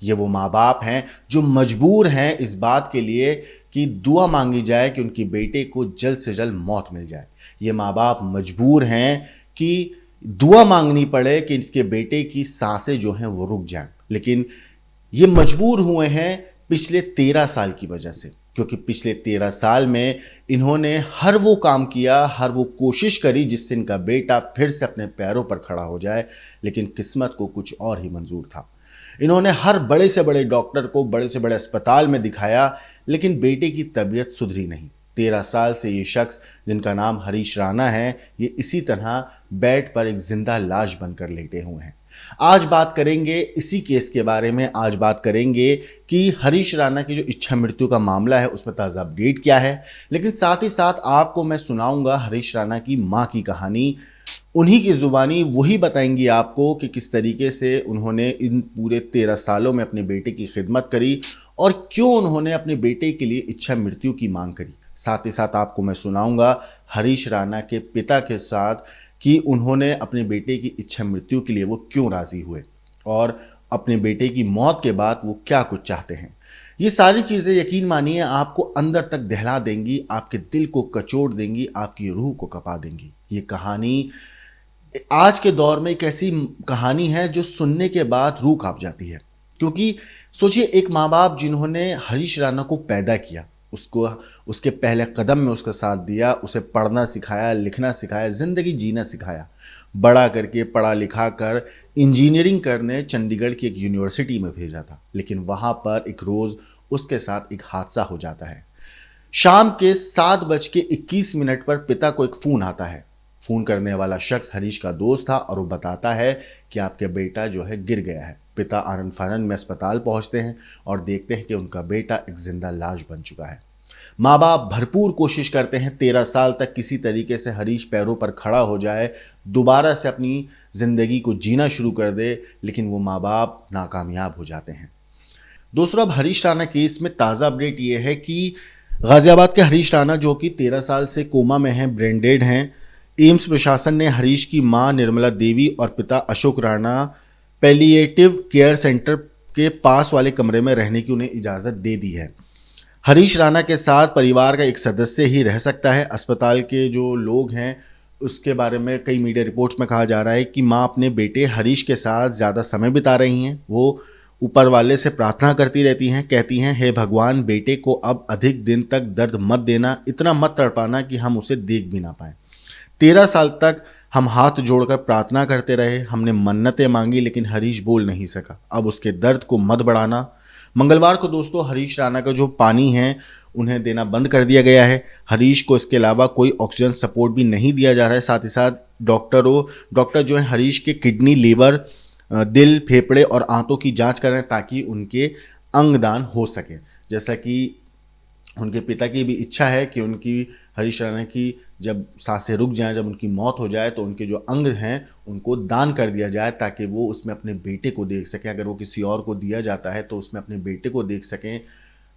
ये वो माँ बाप हैं जो मजबूर हैं इस बात के लिए कि दुआ मांगी जाए कि उनके बेटे को जल्द से जल्द मौत मिल जाए। ये माँ बाप मजबूर हैं कि दुआ मांगनी पड़े कि इसके बेटे की सांसें जो हैं वो रुक जाएं, लेकिन ये मजबूर हुए हैं पिछले 13 साल की वजह से, क्योंकि पिछले 13 साल में इन्होंने हर वो काम किया, हर वो कोशिश करी जिससे इनका बेटा फिर से अपने पैरों पर खड़ा हो जाए, लेकिन किस्मत को कुछ और ही मंजूर था। इन्होंने हर बड़े से बड़े डॉक्टर को बड़े से बड़े अस्पताल में दिखाया, लेकिन बेटे की तबीयत सुधरी नहीं। 13 साल से ये शख्स जिनका नाम हरीश राणा है, ये इसी तरह बेड पर एक जिंदा लाश बनकर लेटे हुए हैं। आज बात करेंगे इसी केस के बारे में। आज बात करेंगे कि हरीश राणा की जो इच्छा मृत्यु का मामला है उसमें ताज़ा अपडेट क्या है, लेकिन साथ ही साथ आपको मैं सुनाऊंगा हरीश राणा की माँ की कहानी। उन्हीं की ज़ुबानी वही बताएंगी आपको कि किस तरीके से उन्होंने इन पूरे 13 सालों में अपने बेटे की खिदमत करी और क्यों उन्होंने अपने बेटे के लिए इच्छा मृत्यु की मांग करी। साथ ही साथ आपको मैं सुनाऊंगा हरीश राणा के पिता के साथ कि उन्होंने अपने बेटे की इच्छा मृत्यु के लिए वो क्यों राज़ी हुए और अपने बेटे की मौत के बाद वो क्या कुछ चाहते हैं। ये सारी चीज़ें यकीन मानिए आपको अंदर तक दहला देंगी, आपके दिल को कचोट देंगी, आपकी रूह को कपा देंगी। ये कहानी आज के दौर में एक ऐसी कहानी है जो सुनने के बाद रूह कांप जाती है, क्योंकि सोचिए एक माँ बाप जिन्होंने हरीश राणा को पैदा किया, उसको उसके पहले कदम में उसका साथ दिया, उसे पढ़ना सिखाया, लिखना सिखाया, ज़िंदगी जीना सिखाया, बड़ा करके पढ़ा लिखा कर इंजीनियरिंग करने चंडीगढ़ की एक यूनिवर्सिटी में भेजा था, लेकिन वहाँ पर एक रोज़ उसके साथ एक हादसा हो जाता है। शाम के 7:21 पर पिता को एक फ़ोन आता है। फ़ोन करने वाला शख्स हरीश का दोस्त था और वो बताता है कि आपके बेटा जो है गिर गया है। पिता आनन फानन में अस्पताल पहुंचते हैं और देखते हैं कि उनका बेटा एक जिंदा लाश बन चुका है। माँ बाप भरपूर कोशिश करते हैं 13 साल तक किसी तरीके से हरीश पैरों पर खड़ा हो जाए, दोबारा से अपनी ज़िंदगी को जीना शुरू कर दे, लेकिन वो माँ बाप नाकामयाब हो जाते हैं। दोस्तों, अब हरीश राणा केस में ताज़ा अपडेट ये है कि गाजियाबाद के हरीश राणा जो कि 13 साल से कोमा में हैं, ब्रेन डेड हैं, एम्स प्रशासन ने हरीश की मां निर्मला देवी और पिता Ashok Rana palliative care centre के पास वाले कमरे में रहने की उन्हें इजाज़त दे दी है। हरीश राणा के साथ परिवार का एक सदस्य ही रह सकता है। अस्पताल के जो लोग हैं उसके बारे में कई मीडिया रिपोर्ट्स में कहा जा रहा है कि मां अपने बेटे हरीश के साथ ज़्यादा समय बिता रही हैं। वो ऊपर वाले से प्रार्थना करती रहती हैं, कहती हैं, हे भगवान, बेटे को अब अधिक दिन तक दर्द मत देना, इतना मत तड़पाना कि हम उसे देख भी ना पाएं। 13 साल तक हम हाथ जोड़कर प्रार्थना करते रहे, हमने मन्नतें मांगी, लेकिन हरीश बोल नहीं सका। अब उसके दर्द को मत बढ़ाना। मंगलवार को दोस्तों हरीश राणा का जो पानी है उन्हें देना बंद कर दिया गया है। हरीश को इसके अलावा कोई ऑक्सीजन सपोर्ट भी नहीं दिया जा रहा है। साथ ही साथ डॉक्टर जो है हरीश के किडनी, लीवर, दिल, फेफड़े और आंतों की जांच कर रहे हैं ताकि उनके अंगदान हो सके। जैसा कि उनके पिता की भी इच्छा है कि उनकी हरीश राणा की जब सांसें रुक जाएं, जब उनकी मौत हो जाए तो उनके जो अंग हैं उनको दान कर दिया जाए ताकि वो उसमें अपने बेटे को देख सकें। अगर वो किसी और को दिया जाता है तो उसमें अपने बेटे को देख सकें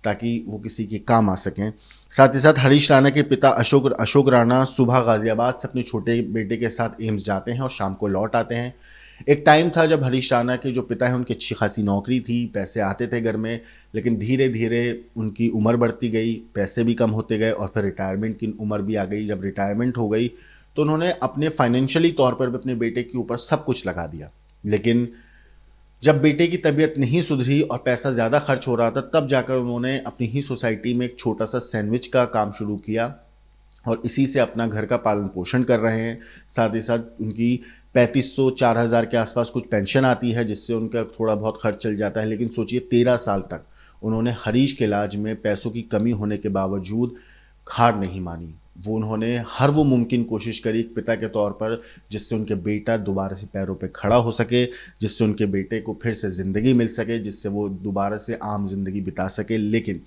ताकि वो किसी के काम आ सकें। साथ ही साथ हरीश राणा के पिता अशोक राणा सुबह गाजियाबाद से अपने छोटे बेटे के साथ एम्स जाते हैं और शाम को लौट आते हैं। एक टाइम था जब हरीश राणा के जो पिता हैं उनकी अच्छी खासी नौकरी थी, पैसे आते थे घर में, लेकिन धीरे धीरे उनकी उम्र बढ़ती गई, पैसे भी कम होते गए और फिर रिटायरमेंट की उम्र भी आ गई। जब रिटायरमेंट हो गई तो उन्होंने अपने फाइनेंशियली तौर पर भी अपने बेटे के ऊपर सब कुछ लगा दिया, लेकिन जब बेटे की तबीयत नहीं सुधरी और पैसा ज़्यादा खर्च हो रहा था तब जाकर उन्होंने अपनी ही सोसाइटी में एक छोटा सा सैंडविच का काम शुरू किया और इसी से अपना घर का पालन पोषण कर रहे हैं। साथ ही साथ उनकी 3500-4000 के आसपास कुछ पेंशन आती है जिससे उनका थोड़ा बहुत खर्च चल जाता है। लेकिन सोचिए 13 साल तक उन्होंने हरीश के इलाज में पैसों की कमी होने के बावजूद हार नहीं मानी। उन्होंने हर वो मुमकिन कोशिश करी एक पिता के तौर पर जिससे उनके बेटा दोबारा से पैरों पे खड़ा हो सके, जिससे उनके बेटे को फिर से ज़िंदगी मिल सके, जिससे वो दोबारा से आम जिंदगी बिता सके। लेकिन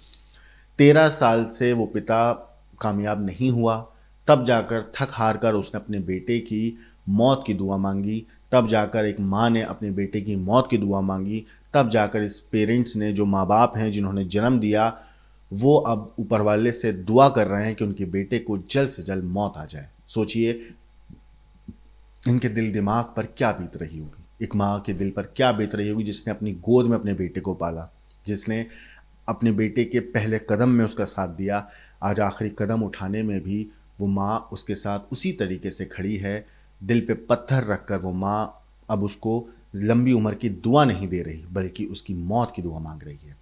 13 साल से वो पिता कामयाब नहीं हुआ। तब जाकर थक हार कर उसने अपने बेटे की मौत की दुआ मांगी। तब जाकर एक माँ ने अपने बेटे की मौत की दुआ मांगी। तब जाकर इस पेरेंट्स ने, जो माँ बाप हैं जिन्होंने जन्म दिया, वो अब ऊपर वाले से दुआ कर रहे हैं कि उनके बेटे को जल्द से जल्द मौत आ जाए। सोचिए इनके दिल दिमाग पर क्या बीत रही होगी। एक माँ के दिल पर क्या बीत रही होगी जिसने अपनी गोद में अपने बेटे को पाला, जिसने अपने बेटे के पहले कदम में उसका साथ दिया, आज आखिरी कदम उठाने में भी वो माँ उसके साथ उसी तरीके से खड़ी है। दिल पे पत्थर रखकर वो माँ अब उसको लंबी उम्र की दुआ नहीं दे रही बल्कि उसकी मौत की दुआ मांग रही है।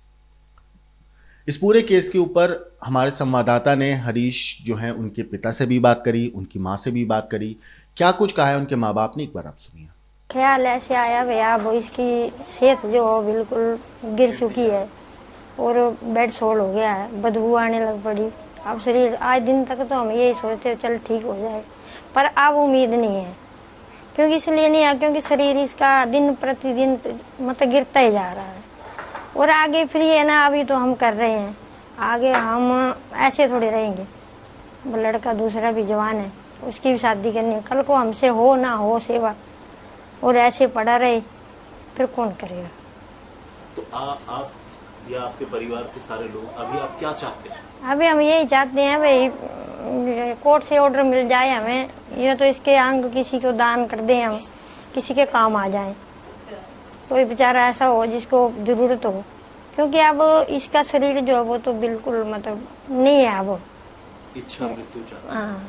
इस पूरे केस के ऊपर हमारे संवाददाता ने हरीश जो हैं उनके पिता से भी बात करी, उनकी माँ से भी बात करी। क्या कुछ कहा है उनके माँ बाप ने, एक बार आप सुनिए। ख्याल ऐसे आया भैया, अब इसकी सेहत जो हो बिल्कुल गिर चुकी है और बेड सोल हो गया है, बदबू आने लग पड़ी। अब शरीर आज दिन तक तो हम यही सोचते चल ठीक हो जाए, पर अब उम्मीद नहीं है। क्योंकि इसलिए नहीं है क्योंकि शरीर इसका दिन प्रतिदिन मतलब गिरता ही जा रहा है और आगे फिर ये ना अभी तो हम कर रहे हैं, आगे हम ऐसे थोड़े रहेंगे। लड़का दूसरा भी जवान है, उसकी भी शादी करनी है, कल को हमसे हो ना हो सेवा और ऐसे पड़ा रहे फिर कौन करेगा। तो आप या आपके परिवार के सारे लोग अभी आप क्या चाहते हैं? अभी हम यही चाहते हैं भाई, कोर्ट से ऑर्डर मिल जाए हमें, ये तो इसके अंग किसी को दान कर दें, हम किसी के काम आ जाएं, कोई बेचारा ऐसा हो जिसको जरूरत हो। क्योंकि अब इसका शरीर जो है वो तो बिल्कुल मतलब नहीं है अब इच्छा मृत्यु चाहते। हाँ,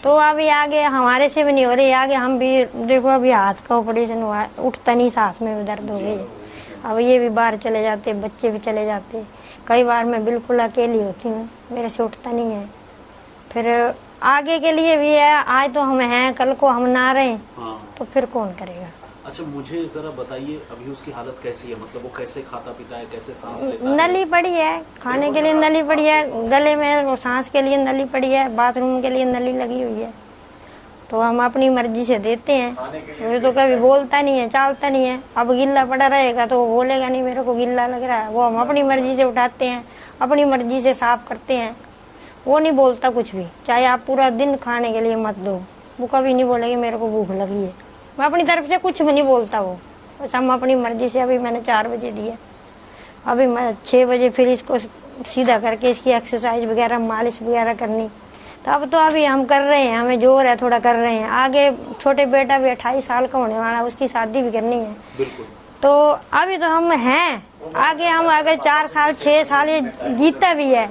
तो अभी आगे हमारे से भी नहीं हो रही, आगे हम भी देखो अभी हाथ का ऑपरेशन हुआ है, उठता नहीं, साथ में भी दर्द हो गई है। अब ये भी बाहर चले जाते, बच्चे भी चले जाते, कई बार मैं बिल्कुल अकेली होती हूँ, मेरे से उठता नहीं है। फिर आगे के लिए भी है, आज तो हम हैं, कल को हम ना रहे तो फिर कौन करेगा। अच्छा, मुझे जरा बताइए अभी उसकी हालत कैसी है, मतलब वो कैसे खाता पीता है, कैसे सांस लेता है? नली पड़ी है, खाने के लिए नली पड़ी है, गले में वो सांस के लिए नली पड़ी है, बाथरूम के लिए नली लगी हुई है। तो हम अपनी मर्जी से देते हैं, वो तो कभी बोलता नहीं है, चालता नहीं है। अब गिल्ला पड़ा रहेगा तो वो बोलेगा नहीं मेरे को गिल्ला लग रहा है, वो हम अपनी मर्जी से उठाते हैं, अपनी मर्जी से साफ करते हैं। वो नहीं बोलता कुछ भी, चाहे आप पूरा दिन खाने के लिए मत दो, वो कभी नहीं बोलेगी मेरे को भूख लगी है। मैं अपनी तरफ से कुछ भी नहीं बोलता वो, बस हम अपनी मर्जी से। अभी मैंने 4 बजे दिया, अभी मैं 6 बजे फिर इसको सीधा करके इसकी एक्सरसाइज वगैरह मालिश वगैरह करनी। तो अब तो अभी हम कर रहे हैं, हमें जोर है, थोड़ा कर रहे हैं। आगे छोटे बेटा भी 28 साल का होने वाला, उसकी शादी भी करनी है। बिल्कुल। तो अभी तो हम हैं, आगे हम अगर 4 साल 6 साल ये जीता भी है,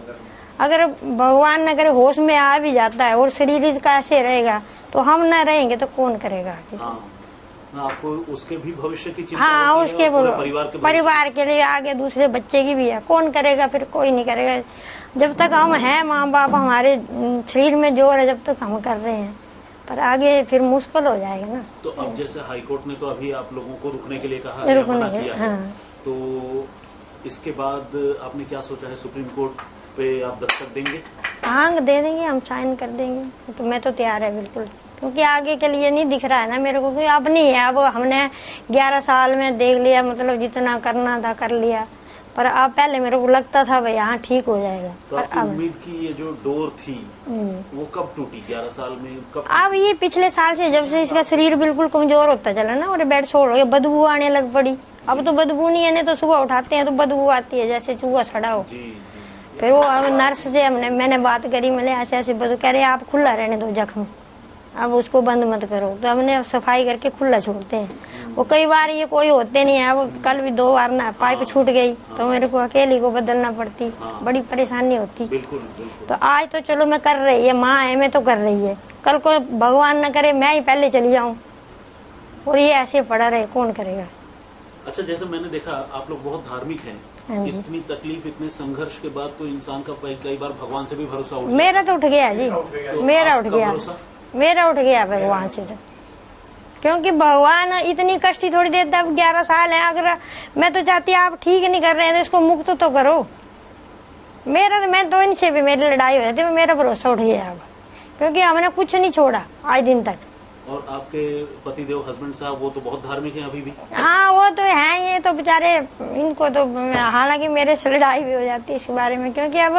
अगर भगवान न करे होश में आ भी जाता है और शरीर इसका ऐसे रहेगा तो हम न रहेंगे तो कौन करेगा आगे। आपको उसके भी भविष्य की चिंता हाँ, होती उसके है और परिवार के लिए, आगे दूसरे बच्चे की भी है, कौन करेगा फिर, कोई नहीं करेगा। जब तक हम हैं, माँ बाप हमारे शरीर में जोर है, जब तक हम कर रहे हैं, पर आगे फिर मुश्किल हो जाएगा ना। तो अब जैसे हाईकोर्ट ने तो अभी आप लोगों को रुकने के लिए कहा है, मना किया है, तो इसके बाद आपने क्या सोचा है? सुप्रीम कोर्ट पे आप दस्तक देंगे? हाँ, दे देंगे, हम साइन कर देंगे, तो मैं तो तैयार है बिल्कुल। क्योंकि आगे के लिए नहीं दिख रहा है ना मेरे को, कोई अब नहीं है। अब हमने 11 साल में देख लिया, मतलब जितना करना था कर लिया, पर अब पहले मेरे को लगता था भाई हाँ ठीक हो जाएगा। तो आपकी उम्मीद की ये जो डोर थी वो कब टूटी? 11 साल में कब? अब ये पिछले साल से, जब से इसका शरीर बिल्कुल कमजोर होता चला ना और बेड सोल हो गया, बदबू आने लग पड़ी। अब तो बदबू नहीं है, तो सुबह उठाते हैं तो बदबू आती है जैसे चूहा सड़ा हो। फिर वो अब नर्स से मैंने बात करी, मैंने ऐसे ऐसे बदबू, कह रहे आप खुला रहने दो जख्म, अब उसको बंद मत करो। तो हमने सफाई करके खुला छोड़ते हैं। वो कई बार ये कोई होते नहीं है, अब कल भी 2 बार ना पाइप छूट गई तो मेरे को अकेली को बदलना पड़ती, बड़ी परेशानी होती। तो आज तो चलो मैं कर रही है, माँ है मैं तो कर रही है, कल को भगवान न करे मैं ही पहले चली जाऊँ और ये ऐसे पड़ा रहे, कौन करेगा। अच्छा, जैसे मैंने देखा आप लोग बहुत धार्मिक हैं, इतनी तकलीफ, इतने संघर्ष के बाद तो इंसान का कई बार भगवान से भी भरोसा उठ, मेरा तो उठ गया जी, मेरा उठ गया, मेरा उठ गया भगवान से तो। क्योंकि भगवान इतनी कष्ट थोड़ी देता। अब 11 साल है, अगर मैं तो चाहती आप ठीक नहीं कर रहे हैं तो इसको मुक्त तो करो। मैं तो इनसे भी मेरी लड़ाई हो जाती है, मेरा भरोसा उठ गया अब, क्योंकि हमने कुछ नहीं छोड़ा आज दिन तक। और आपके पतिदेव हस्बैंड साहब वो तो बहुत धार्मिक हैं अभी भी? हाँ, वो तो है, ये तो बेचारे, इनको तो हालांकि मेरे से लड़ाई भी हो जाती है इस बारे में। क्योंकि अब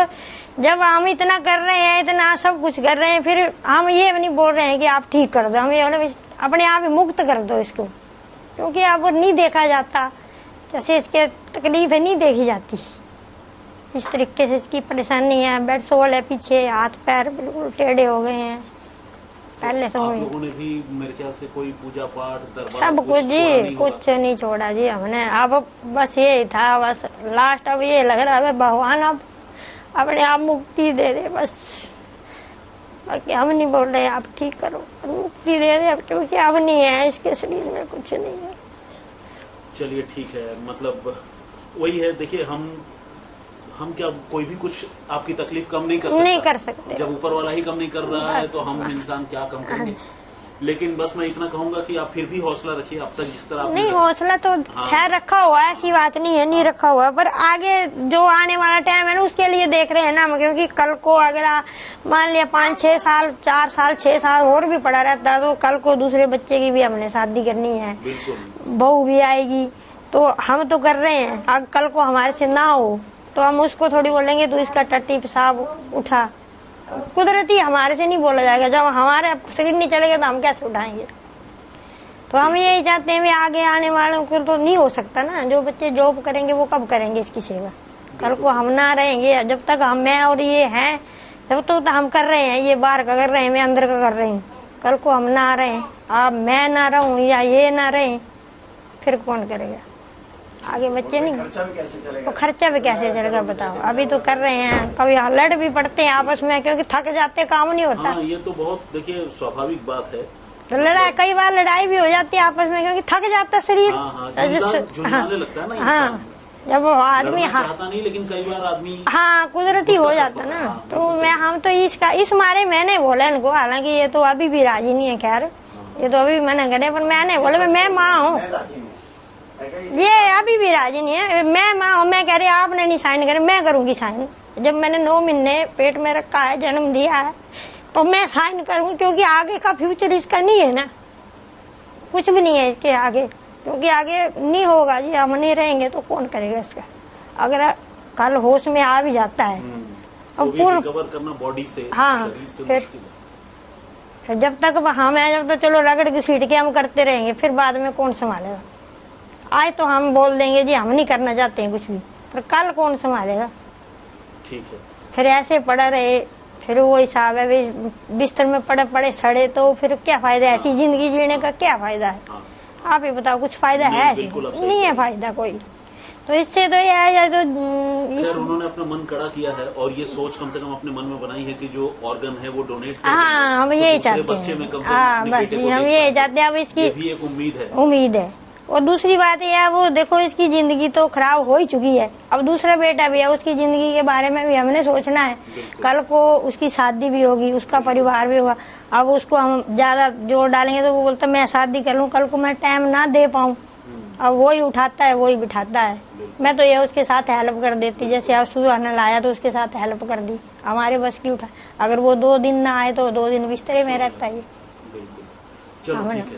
जब हम इतना कर रहे हैं, इतना सब कुछ कर रहे हैं, फिर हम ये नहीं बोल रहे हैं कि आप ठीक कर दो, हम ये अपने आप ही मुक्त कर दो इसको। क्योंकि अब नहीं देखा जाता, जैसे इसके तकलीफें नहीं देखी जाती, इस तरीके से इसकी परेशानी है। बेड सोल है पीछे, हाथ पैर बिल्कुल टेढ़े हो गए हैं, पहले तो आप लोगों ने भी मेरे ख्याल से कोई पूजा पाठ दरबार सब कुछ जी, कुछ नहीं छोड़ा जी हमने। अब बस यही था, बस लास्ट अब ये लग रहा है भगवान अब अपने आप मुक्ति दे दे बस। बाकी हम नहीं बोल रहे आप ठीक करो, मुक्ति दे दे अब, क्योंकि अब नहीं है इसके शरीर में, कुछ नहीं है। चलिए ठीक है, मतलब वही है। देखिए हम क्या कोई भी कुछ आपकी तकलीफ कम नहीं कर सकते। जब ऊपर वाला ही कम नहीं कर रहा है तो हम इंसान क्या कम करेंगे। लेकिन बस मैं इतना कहूंगा कि आप फिर भी हौसला रखिए। अब तक जिस तरह नहीं, हौसला तो खैर रखा हुआ है, ऐसी बात नहीं है नहीं रखा हुआ, पर आगे जो आने वाला टाइम है ना उसके लिए देख रहे हैं ना हम। क्योंकि कल को अगर मान लिया 5-6 साल 4 साल 6 साल और भी पड़ा रहता तो कल को दूसरे बच्चे की भी हमने शादी करनी है, बहू भी आएगी, तो हम तो कर रहे हैं। अगर कल को हमारे से ना हो तो हम उसको थोड़ी बोलेंगे तू इसका टट्टी पेशाब उठा। कुदरती हमारे से नहीं बोला जाएगा, जब हमारे शरीर नहीं चलेगा तो हम कैसे उठाएंगे। तो हम यही चाहते हैं भी आगे आने वालों को तो नहीं हो सकता ना, जो बच्चे जॉब करेंगे वो कब करेंगे इसकी सेवा। कल को हम ना रहेंगे, जब तक हम मैं और ये हैं जब तक तो हम कर रहे हैं, ये बाहर का कर रहे हैं, मैं अंदर का कर रही हूँ। कल को हम ना रहे, अब मैं ना रहूं या ये ना रहे, फिर कौन करेगा आगे। बच्चे नहीं, वो खर्चा भी कैसे चलेगा बताओ। अभी तो कर रहे हैं, कभी लड़ भी पड़ते हैं आपस में, क्योंकि थक जाते, काम नहीं होता। हाँ, ये तो बहुत देखिए स्वाभाविक बात है। तो लड़ाई कई बार लड़ाई भी हो जाती है आपस में, क्योंकि थक जाता शरीर। झुंझुनाने लगता है ना हाँ, जब वो आदमी चाहता नहीं, लेकिन कई बार आदमी हाँ कुदरती हो जाता ना। तो हम तो इस मारे मैंने बोला इनको, हालांकि ये तो अभी भी राजी नहीं है, खैर ये तो अभी मना करे, पर मैंने बोला मैं माँ हूँ, ये अभी भी राजी नहीं है। मैं माँ हूँ, मैं कह रही आपने नहीं साइन करे, मैं करूंगी साइन। जब मैंने 9 महीने पेट में रखा है, जन्म दिया है, तो मैं साइन करूंगी, क्योंकि आगे का फ्यूचर इसका नहीं है ना, कुछ भी नहीं है इसके आगे, क्योंकि आगे नहीं होगा जी। हम नहीं रहेंगे तो कौन करेगा इसका। अगर कल होश में आ भी जाता है अब पूरा रिकवर करना बॉडी से, हाँ, फिर जब तक हम है, जब तो चलो रगड़ की सीट के हम करते रहेंगे, फिर बाद में कौन संभालेगा। आज तो हम बोल देंगे जी हम नहीं करना चाहते हैं कुछ भी, पर कल कौन संभालेगा। ठीक है, फिर ऐसे पड़ा रहे, फिर वो हिसाब है बिस्तर में पड़े पड़े सड़े, तो फिर क्या फायदा है। ऐसी जिंदगी जीने का क्या फायदा है। आप ही बताओ, कुछ फायदा है ऐसे? नहीं है फायदा कोई। तो इससे तो ये है जो उन्होंने अपना मन कड़ा किया है और ये सोच कम से कम अपने मन में बनाई है कि जो ऑर्गन है वो डोनेट कर हाँ, हम यही चाहते हैं। हाँ बस हम यही चाहते हैं। अब इसकी भी एक उम्मीद है। और दूसरी बात यह है, वो देखो इसकी जिंदगी तो खराब हो ही चुकी है, अब दूसरा बेटा भी है, उसकी जिंदगी के बारे में भी हमने सोचना है। कल को उसकी शादी भी होगी, उसका परिवार भी होगा। अब उसको हम ज्यादा जोर डालेंगे तो वो बोलता मैं शादी कर लूँ, कल को मैं टाइम ना दे पाऊँ। अब वही उठाता है वही बिठाता है। मैं तो ये उसके साथ हेल्प कर देती, जैसे अब सुबह लाया तो उसके साथ हेल्प कर दी, हमारे बस की उठा। अगर वो 2 दिन ना आए तो 2 दिन बिस्तरे में रहता है।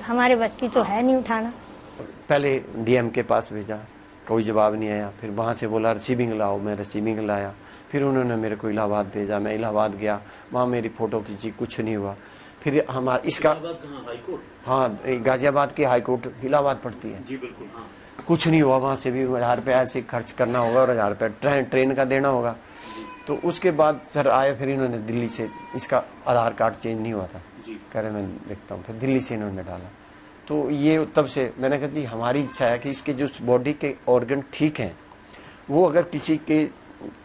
हमारे बस की तो है नहीं उठाना। पहले डीएम के पास भेजा, कोई जवाब नहीं आया। फिर वहाँ से बोला रिसीविंग लाओ, मैं रिसीविंग लाया। फिर उन्होंने मेरे को इलाहाबाद भेजा, मैं इलाहाबाद गया, वहाँ मेरी फोटो खींची, कुछ नहीं हुआ। फिर हमारा इसका हाँ गाजियाबाद की हाई कोर्ट इलाहाबाद पड़ती है जी, बिल्कुल हाँ। कुछ नहीं हुआ। वहाँ से भी 1000 रुपये ऐसे खर्च करना होगा और 1000 रुपये ट्रेन का देना होगा। तो उसके बाद सर आए, फिर इन्होंने दिल्ली से, इसका आधार कार्ड चेंज नहीं हुआ था, कह रहे मैं देखता हूँ। फिर दिल्ली से इन्होंने डाला। तो ये तब से मैंने कहा जी हमारी इच्छा है कि इसके जो बॉडी के ऑर्गन ठीक हैं, वो अगर किसी के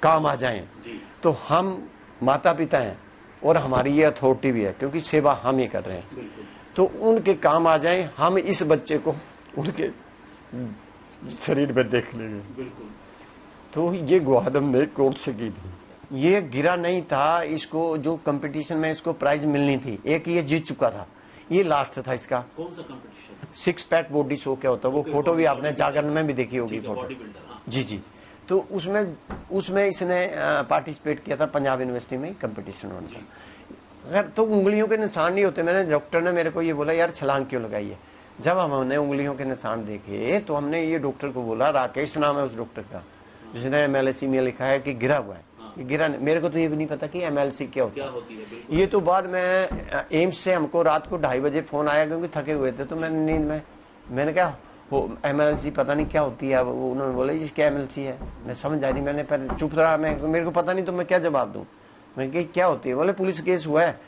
काम आ जाएं तो हम माता पिता हैं और हमारी ये अथॉरिटी भी है, क्योंकि सेवा हम ही कर रहे हैं, तो उनके काम आ जाएं। हम इस बच्चे को उनके शरीर में देख लेंगे। तो ये गुहार हमने कोर्ट से की थी। ये गिरा नहीं था, इसको जो कंपटीशन में इसको प्राइज मिलनी थी, एक ये जीत चुका था, ये लास्ट था इसका। कौन सा कंपटीशन? 6 पैक बॉडी शो क्या होता है, वो फोटो भी आपने जागरण में भी देखी होगी फोटो। जी जी। तो उसमें इसने पार्टिसिपेट किया था, पंजाब यूनिवर्सिटी में कंपटीशन होना था। अगर तो उंगलियों के निशान नहीं होते, मैंने डॉक्टर ने मेरे को ये बोला यार छलांग क्यों लगाई है। जब हमने उंगलियों के निशान देखे तो हमने ये डॉक्टर को बोला, राकेश नाम है उस डॉक्टर का, जिसने MLC में लिखा है कि गिरा हुआ है। ये गिरा, मेरे को तो ये भी नहीं पता कि MLC क्या होता है। ये तो बाद में एम्स से हमको रात को 2:30 बजे फोन आया, क्योंकि थके हुए थे। तो मैंने नींद में मैंने कहा MLC पता नहीं क्या होती है। अब उन्होंने बोला इसके MLC है, मैं समझ आई नहीं। मैंने पहले चुप रहा, मेरे को पता नहीं, तो मैं क्या जवाब दूं। मैं क्या होती है? बोले पुलिस केस हुआ है,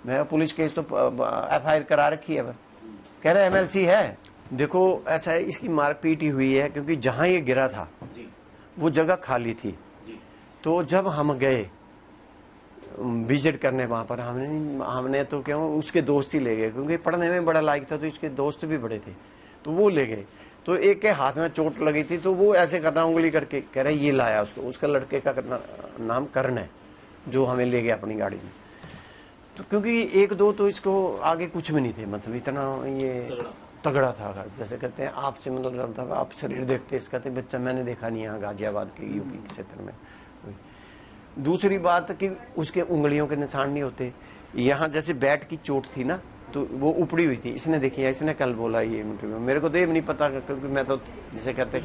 मैं पुलिस केस तो FIR करा रखी है, कह रहे MLC है। देखो ऐसा है, इसकी मारपीट ही हुई है क्योंकि जहां ये गिरा था जी वो जगह खाली थी जी तो जब हम गए विजिट करने वहां पर, हमने तो क्यों उसके दोस्त ही ले गए क्योंकि पढ़ने में बड़ा लायक था तो इसके दोस्त भी बड़े थे तो वो ले गए। तो एक के हाथ में चोट लगी थी तो वो ऐसे करना उंगली करके कह रहा ये लाया उसको, उसका लड़के का नाम करण है जो हमें ले गया अपनी गाड़ी में। तो क्योंकि एक दो तो इसको आगे कुछ भी नहीं थे, मतलब इतना ये तगड़ा था, जैसे कहते हैं आपसे मतलब आप शरीर देखते इसका तो बच्चा मैंने देखा नहीं यहाँ गाजियाबाद के यूपी के क्षेत्र में। दूसरी बात कि उसके उंगलियों के निशान नहीं होते, यहाँ जैसे बैट की चोट थी ना तो वो उपड़ी हुई थी, इसने देखी है, इसने कल बोला ये इंटरव्यू, मेरे को तो ये नहीं पता क्योंकि मैं तो जिसे कहते